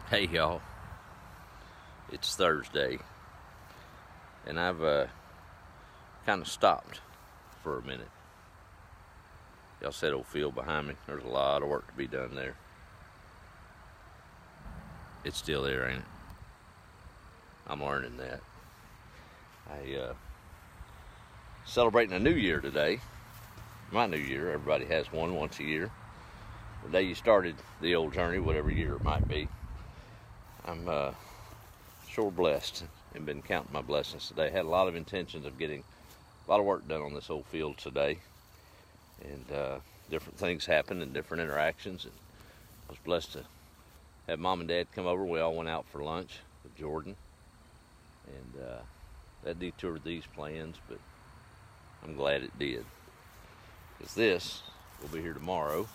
Hey y'all, it's Thursday, and I've kind of stopped for a minute. Y'all see that old field behind me? There's a lot of work to be done there. It's still there, ain't it? I'm learning that. I celebrating a new year today. My new year. Everybody has one once a year. The day you started the old journey, whatever year it might be. I'm sure blessed and been counting my blessings today. Had a lot of intentions of getting a lot of work done on this old field today, and different things happened and different interactions. And I was blessed to have Mom and Dad come over. We all went out for lunch with Jordan, and that detoured these plans, but I'm glad it did, because this will be here tomorrow,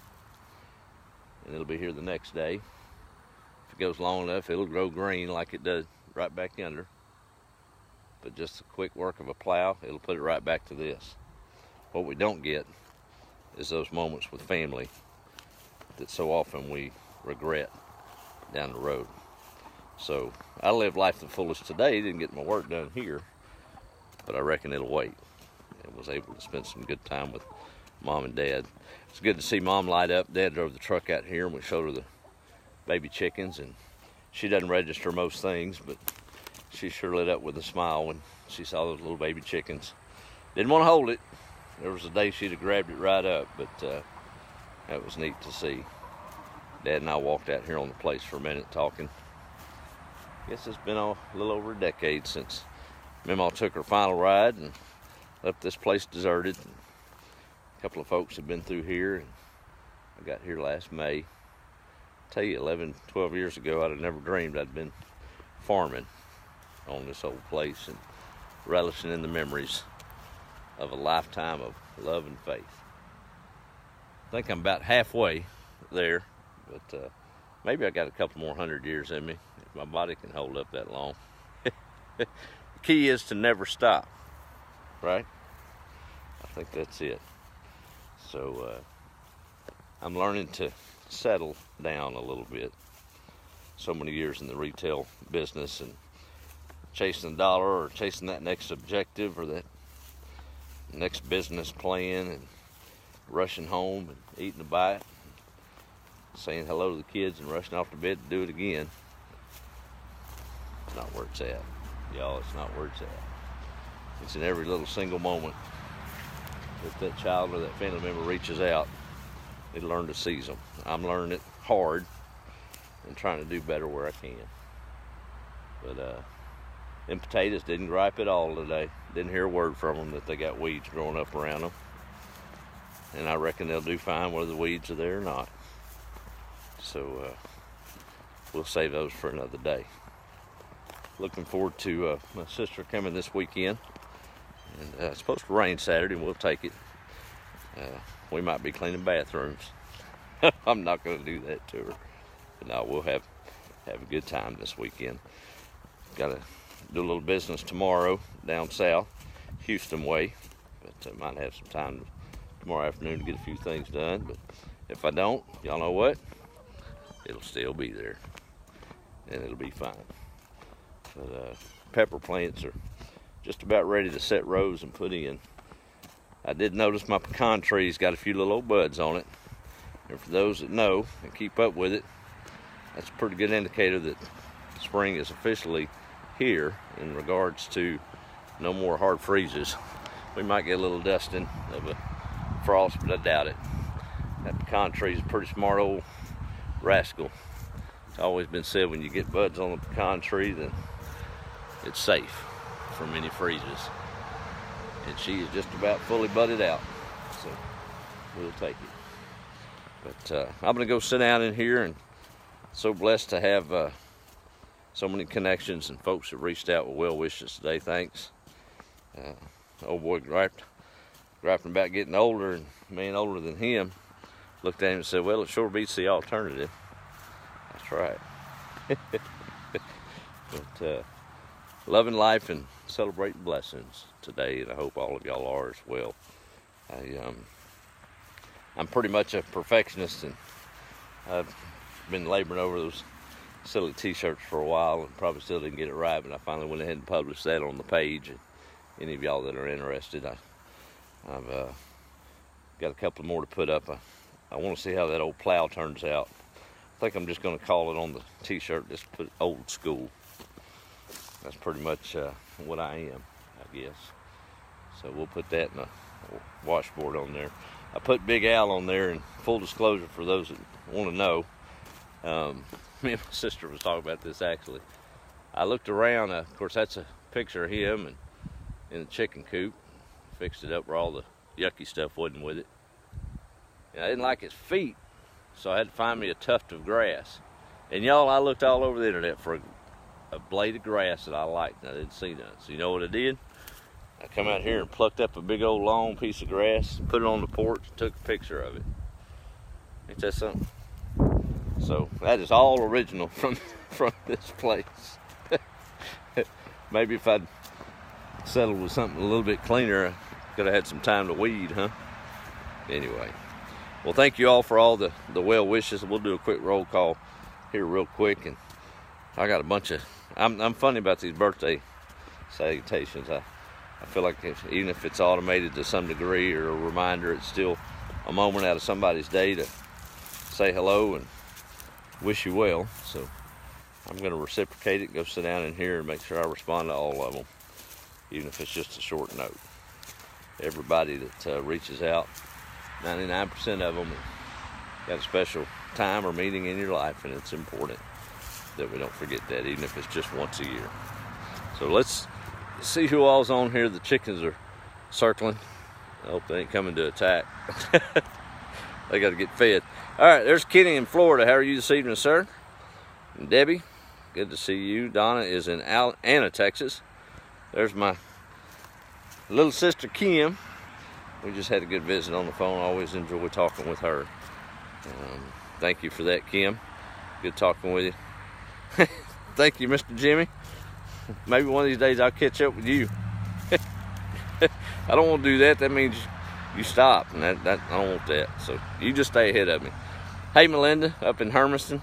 and it'll be here the next day. If it goes long enough, it'll grow green like it does right back under. But just the quick work of a plow, it'll put it right back to this. What we don't get is those moments with family that so often we regret down the road. So I lived life the fullest today. Didn't get my work done here, but I reckon it'll wait. And was able to spend some good time with Mom and Dad. It's good to see Mom light up. Dad drove the truck out here and we showed her the baby chickens, and she doesn't register most things, but she sure lit up with a smile when she saw those little baby chickens. Didn't want to hold it. There was a day she'd have grabbed it right up, but that was neat to see. Dad and I walked out here on the place for a minute talking. Guess it's been a little over a decade since Mamaw took her final ride and left this place deserted. A couple of folks have been through here, and I got here last May. Tell you, 11, 12 years ago, I'd have never dreamed I'd been farming on this old place and relishing in the memories of a lifetime of love and faith. I think I'm about halfway there, but maybe I got a couple more 100 years in me if my body can hold up that long. The key is to never stop, right? I think that's it. So I'm learning to settle down a little bit. So many years in the retail business and chasing the dollar or chasing that next objective or that next business plan, and rushing home and eating a bite, saying hello to the kids and rushing off to bed to do it again. It's not where it's at, y'all. It's not where it's at. It's in every little single moment that child or that family member reaches out. They learn to seize them. I'm learning it hard and trying to do better where I can. But them potatoes didn't gripe at all today. Didn't hear a word from them that they got weeds growing up around them. And I reckon they'll do fine whether the weeds are there or not. So we'll save those for another day. Looking forward to my sister coming this weekend. And it's supposed to rain Saturday, and we'll take it. We might be cleaning bathrooms. I'm not going to do that to her. But no, we'll have a good time this weekend. Got to do a little business tomorrow down south, Houston way. But might have some time tomorrow afternoon to get a few things done. But if I don't, y'all know what? It'll still be there. And it'll be fine. But pepper plants are just about ready to set rows and put in. I did notice my pecan tree's got a few little old buds on it. And for those that know and keep up with it, that's a pretty good indicator that spring is officially here in regards to no more hard freezes. We might get a little dusting of a frost, but I doubt it. That pecan tree is a pretty smart old rascal. It's always been said when you get buds on the pecan tree, then it's safe from any freezes. And she is just about fully budded out, so we'll take it. But I'm going to go sit down in here, and so blessed to have so many connections and folks that reached out with well wishes today. Thanks. Old boy griping about getting older, and man older than him looked at him and said, well, it sure beats the alternative. That's right. But loving life and celebrating blessings today, and I hope all of y'all are as well. I'm pretty much a perfectionist, and I've been laboring over those silly t-shirts for a while and probably still didn't get it right, but I finally went ahead and published that on the page. And any of y'all that are interested, I've got a couple more to put up. I want to see how that old plow turns out. I think I'm just going to call it on the t-shirt, just put old school. That's pretty much what I am, I guess. So we'll put that in a washboard on there. I put Big Al on there, and full disclosure for those that want to know, me and my sister was talking about this actually. I looked around, of course that's a picture of him and in the chicken coop. Fixed it up where all the yucky stuff wasn't with it. And I didn't like his feet, so I had to find me a tuft of grass. And y'all, I looked all over the internet for a blade of grass that I liked, and I didn't see none. So you know what I did? I come out here and plucked up a big old long piece of grass, put it on the porch, and took a picture of it. Ain't that something? So that is all original from this place. Maybe if I'd settled with something a little bit cleaner, I could have had some time to weed, huh? Anyway, well, thank you all for all the well wishes. We'll do a quick roll call here real quick, and I got a bunch of. I'm funny about these birthday salutations. I feel like even if it's automated to some degree or a reminder, it's still a moment out of somebody's day to say hello and wish you well. So I'm going to reciprocate it, go sit down in here and make sure I respond to all of them, even if it's just a short note. Everybody that reaches out, 99% of them got a special time or meeting in your life, and it's important that we don't forget that, even if it's just once a year. So let's see who all's on here. The chickens are circling. I hope they ain't coming to attack. They got to get fed. All right, there's Kenny in Florida. How are you this evening, sir? And Debbie, good to see you. Donna is in Anna, Texas. There's my little sister, Kim. We just had a good visit on the phone. I always enjoy talking with her. Thank you for that, Kim. Good talking with you. Thank you, Mr. Jimmy. Maybe one of these days I'll catch up with you. I don't want to do that. That means you stop, and that I don't want that. So you just stay ahead of me. Hey, Melinda, up in Hermiston.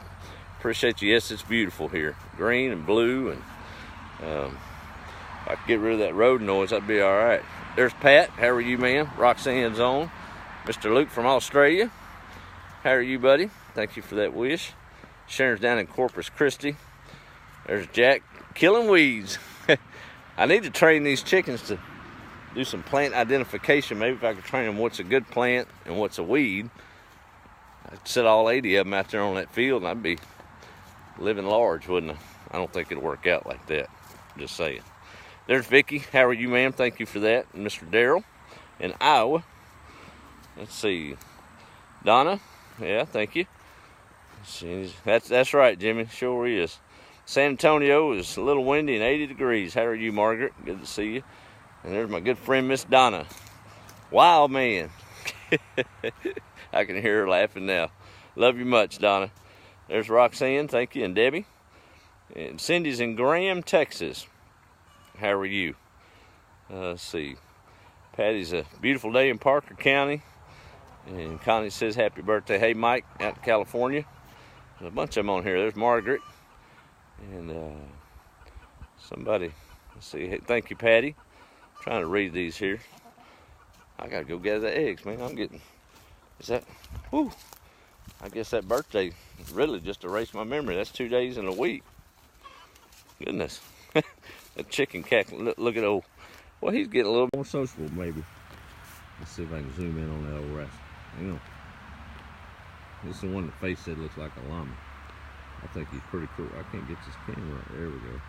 Appreciate you. Yes, it's beautiful here. Green and blue, and if I could get rid of that road noise, that'd be all right. There's Pat. How are you, man? Roxanne's on. Mr. Luke from Australia. How are you, buddy? Thank you for that wish. Sharon's down in Corpus Christi. There's Jack killing weeds. I need to train these chickens to do some plant identification. Maybe if I could train them what's a good plant and what's a weed, I'd set all 80 of them out there on that field, and I'd be living large, wouldn't I? I don't think it'd work out like that. Just saying. There's Vicky. How are you, ma'am? Thank you for that. And Mr. Darrell in Iowa. Let's see. Donna. Yeah, thank you. That's right, Jimmy. Sure is. San Antonio is a little windy and 80 degrees. How are you, Margaret? Good to see you. And there's my good friend, Miss Donna. Wild man. I can hear her laughing now. Love you much, Donna. There's Roxanne. Thank you. And Debbie. And Cindy's in Graham, Texas. How are you? Let's see. Patty's a beautiful day in Parker County. And Connie says happy birthday. Hey, Mike, out in California. There's a bunch of them on here. There's Margaret. And somebody, let's see. Hey, thank you, Patty. I'm trying to read these here. I got to go gather the eggs, man. I'm getting, is that, whew. I guess that birthday really just erased my memory. That's 2 days in a week. Goodness. That chicken cack, look at old, well, he's getting a little more sociable, maybe. Let's see if I can zoom in on that old rascal. Hang on. This is the one the face said looks like a llama. I think he's pretty cool. I can't get this camera right. There we go.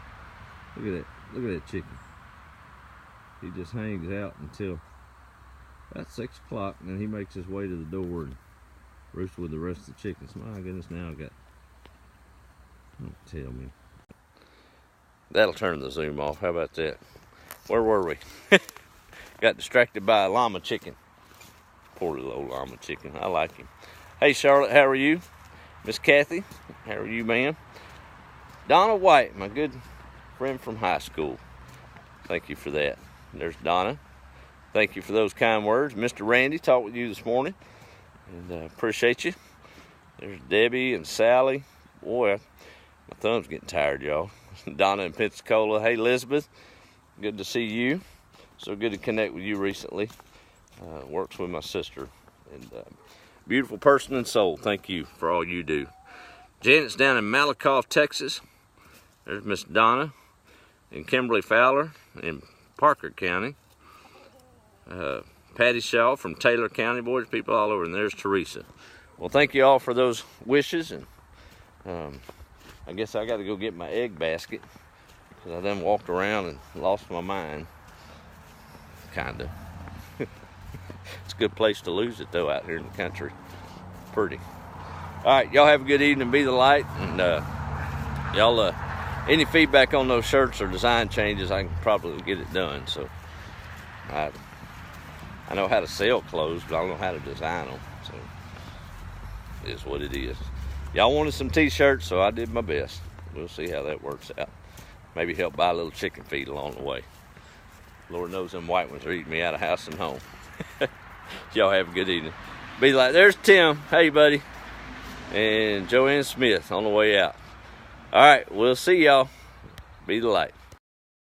Look at that. Look at that chicken. He just hangs out until about 6 o'clock, and then he makes his way to the door and roosts with the rest of the chickens. My goodness, now I got, don't tell me. That'll turn the zoom off. How about that? Where were we? Got distracted by a llama chicken. Poor little old llama chicken. I like him. Hey, Charlotte, how are you? Miss Kathy, how are you, ma'am? Donna White, my good friend from high school. Thank you for that. There's Donna. Thank you for those kind words. Mr. Randy talked with you this morning, and appreciate you. There's Debbie and Sally. Boy, My thumb's getting tired, y'all. Donna in Pensacola. Hey, Elizabeth. Good to see you. So good to connect with you recently. Works with my sister. And beautiful person and soul. Thank you for all you do. Janet's down in Malakoff, Texas. There's Miss Donna and Kimberly Fowler in Parker County. Patty Shaw from Taylor County. Boy, there's people all over. And there's Teresa. Well, thank you all for those wishes. And I guess I got to go get my egg basket, because I done walked around and lost my mind. Kind of. It's a good place to lose it, though, out here in the country. Pretty. All right, y'all have a good evening. Be the light. And y'all, any feedback on those shirts or design changes, I can probably get it done. So I know how to sell clothes, but I don't know how to design them. So it is what it is. Y'all wanted some t-shirts, so I did my best. We'll see how that works out. Maybe help buy a little chicken feed along the way. Lord knows them white ones are eating me out of house and home. Y'all have a good evening. Be like, there's Tim. Hey, buddy. And Joanne Smith on the way out. All right, we'll see y'all. Be the light.